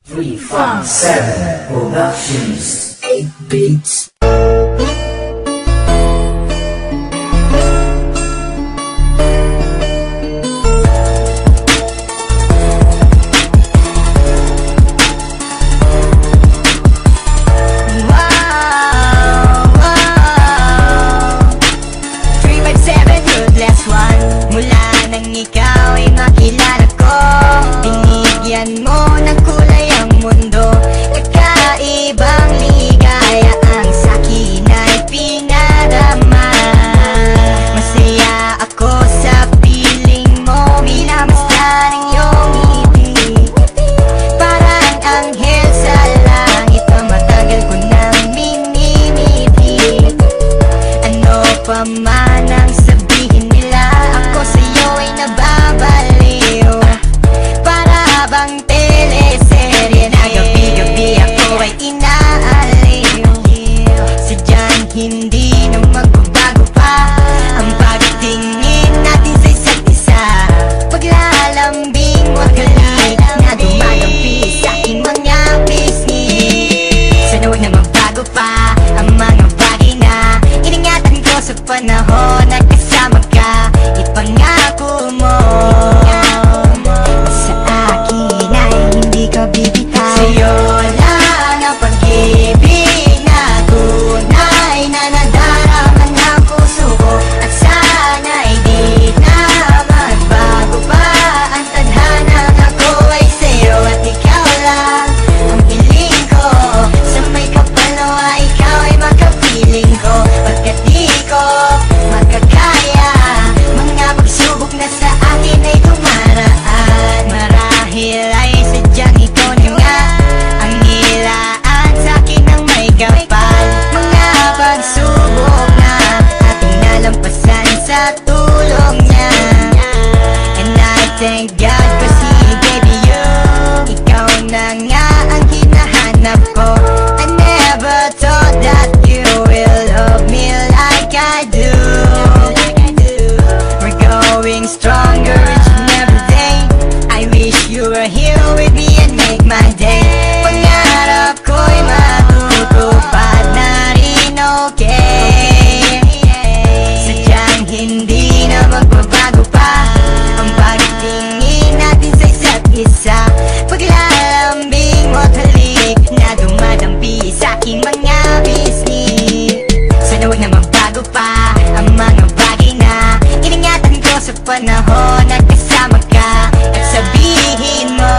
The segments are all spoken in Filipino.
357 Productions 8 Beats. Pamanang sabihin nila, ako sa'yo ay nababaliw. Para bang teleserye na gabi-gabi ako ay inaaliw. Sadyang hindi na magbabago pa ang pagtingin natin sa isa't isa. Paglalambing mo at halik na dumadampi sa aking mga pisngi. Sana huwag na magbago pa ang mga bagay na iningatan ko sa panahon na kasama ka. Ipangako mo sa akin ay hindi ka bibitaw. Sa'yo lang ang pag-ibig na tunay na nadarama ng puso ko. At sana'y di na magbago pa ang tadhanang ako ay sa'yo. At ikaw lang ang piling ko. Sa may kapalawa ikaw ay makapiling ko. Pagkat di ko makakaya mga pagsubok na sa akin ay dumaraan. Marahil ay sadyang ikaw na nga ang nilaan sa akin ng may kapal. Mga pagsubok na ating nalampasan sa tulong niya. And I thank God kasi baby you, ikaw na nga ang hinahanap ko. I never thought that you will love me like I do. We're going stronger each and every day. I wish you were here with me and make my day. Pangarap ko'y matutupad na rin, okay? Sadyang hindi na magbabago pa ang pagtingin natin sa isa't isa. Paglalambing mo't halik na dumadampi sa aking mga bisni. Sana huwag na magbago pa ang mga bagay na iningatan ko sa panahon na kasama ka. At sabihin mo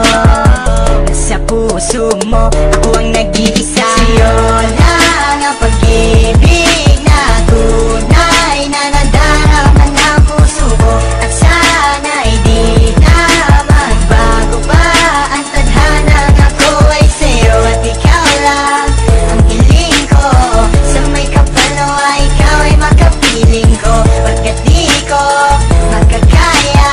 na sa puso mo ako ang nag-iisa. Sa'yo lang ang pag-ibig na tunay na nadarama ng puso ko. At sana'y di na magbago pa ang tadhanang ako ay sa'yo. At ikaw lang ang hiling ko. Sa may kapalawa ikaw ay makapiling ko. Pagkat di ko makakaya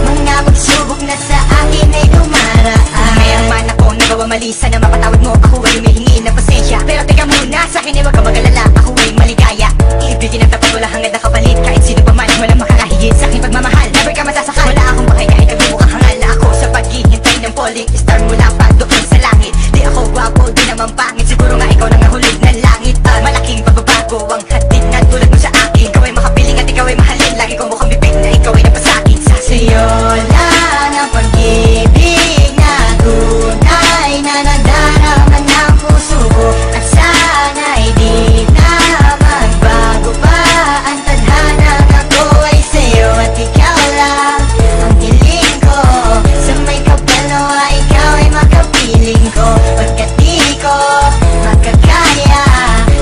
mga pagsubok na sa akin ay dumaraan. Ngayon man ako nagawa mali, sana mapatawad mo. Ako ay humihingi ng pasensya. Pero teka muna, sa akin ay wag ka mag-alala. Ako ay maligaya, ibigin ang tapat, wala hangad na kapalit. Kahit sino pa man, walang makakahigit sa aking pagmamahal. Never ka masasakal, wala akong bakay kahit nagmumukhang hangal na ako sa paghihintay ng falling star mula pa doon sa langit. Di ako gwapo, di naman pangit, siguro nga ikaw nang nahulog ng langit. Malaking pagbabago ang hatid na tulad mo sa akin. Ikaw ay makapiling at ikaw ay mahalin. Lagi ko mukhang bibig na ikaw ay napasakit sa sa'yo lang ang pag-ibig na tunay na nadarama ng puso ko. At sana'y di na magbago pa ang tadhanang ako ay sa'yo. At ikaw lang ang hiling ko. Sa may kapalawa ikaw ay makapiling ko. Pagkat di ko makakaya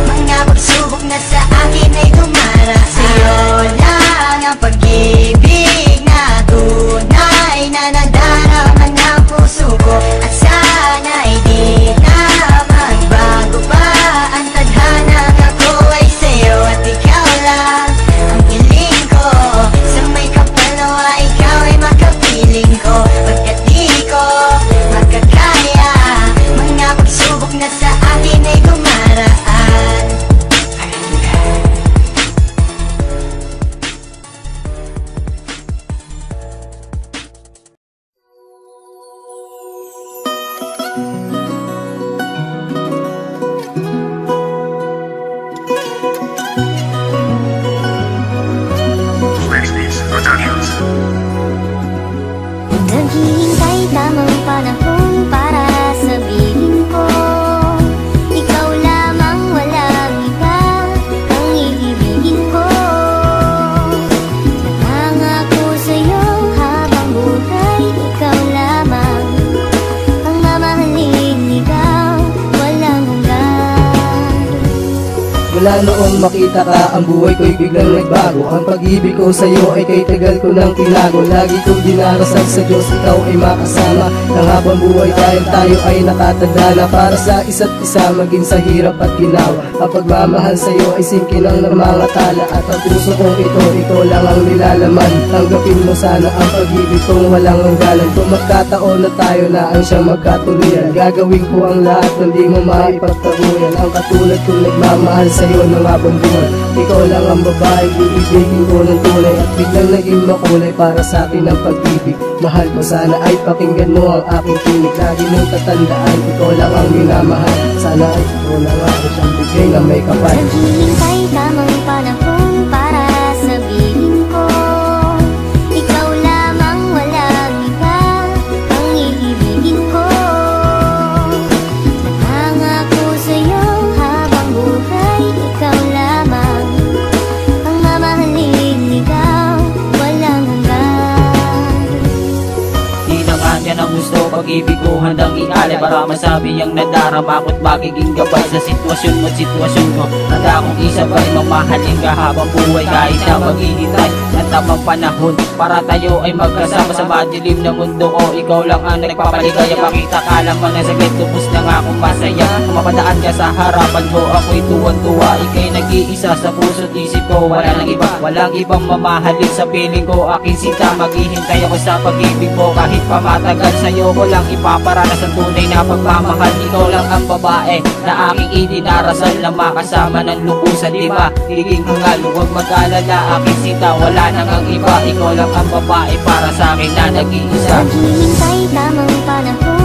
mga pagsubok na sa akin ay dumaraan. Sa'yo lang ang pag-ibig na tunay na nadarama ng puso ko. At sana'y di na magbago pa ang tadhanang ako ay sa'yo. At ikaw lang ang hiling ko. Sa may kapalawa ikaw ay makapiling ko. Pagkat di ko makakaya mga pagsubok na sa akin ay dumaraan. naghihintay tamang panahon para sabihin ko, ikaw lamang, walang iba ang iibigin ko. Nangangako sa'yo habang buhay, ikaw lamang ang mamahalin, ikaw walang hanggan. Mula noong makita ka, ang buhay ko'y biglang nagbago. Ang pag-ibig ko sa'yo ay kay tagal ko nang tinago. Lagi kong dinarasal sa Diyos, ikaw ay makasama nang habang buhay dahil tayo ay nakatanda na para sa isa't isa, maging sa hirap at ginawa. Ang pagmamahal sa'yo ay singkin ng mga tala, at ang puso kong ito lang ang nilalaman. Tanggapin mo sana ang pag-ibig kong walang hangganan. Kung magkataon na tayo na ang siyang magkatuluyan, gagawin ko ang lahat na di mo maipagtaguyan. Ang katulad kong nagmamahal sa'yo ng habang buhay, ikaw lang ang babae iibigin ko ng tunay. At biglang naging makulay para sa akin ang pag-ibig. Mahal ko, sana ay pakinggan mo ang aking tinig. Lagi mong tatandaan, ikaw lang ang minamahal. Sana ay ikaw lang ang siyang bigay na may kapal. Naghihintay tamang panahon para sabihin ko, ikaw lamang, walang iba ang iibigin ko. Nangangako sa'yo habang buhay, ikaw lamang ang mamahalin, ikaw walang hanggan. Di na nga niya ng gusto, pag-ibig ko handang ialay para masabi ang nadarama ko't magiging gabay sa sitwasyon mo't sitwasyon ko. Handa akong isabay, mamahalin ka habang buhay kahit na maghihintay ng tamang panahon para tayo ay magkasama sa madilim na mundo ko. Ikaw lang ang nagpapaligaya, pakita ka lang mga saglit, tubos na nga akong masaya. Mapadaan ka sa harapan ko, ako'y tuwan-tuwa. Ika'y nag-iisa sa puso't isip ko, wala nang iba, walang ibang mamahalin sa piling ko. Aking sinta, maghihintay ako sa pag-ibig mo kahit pa matagal. Sa'yo ko lang ipaparanas ang tunay na pagmamahal. Ikaw lang ang babae na aking idinarasal na makasama ng lubusan, diba? Higing hangal, huwag mag-alala, aking sinta, wala nang ang iba. Ikaw lang ang babae para sa akin na nag-iisa. Naghihintay tamang panahon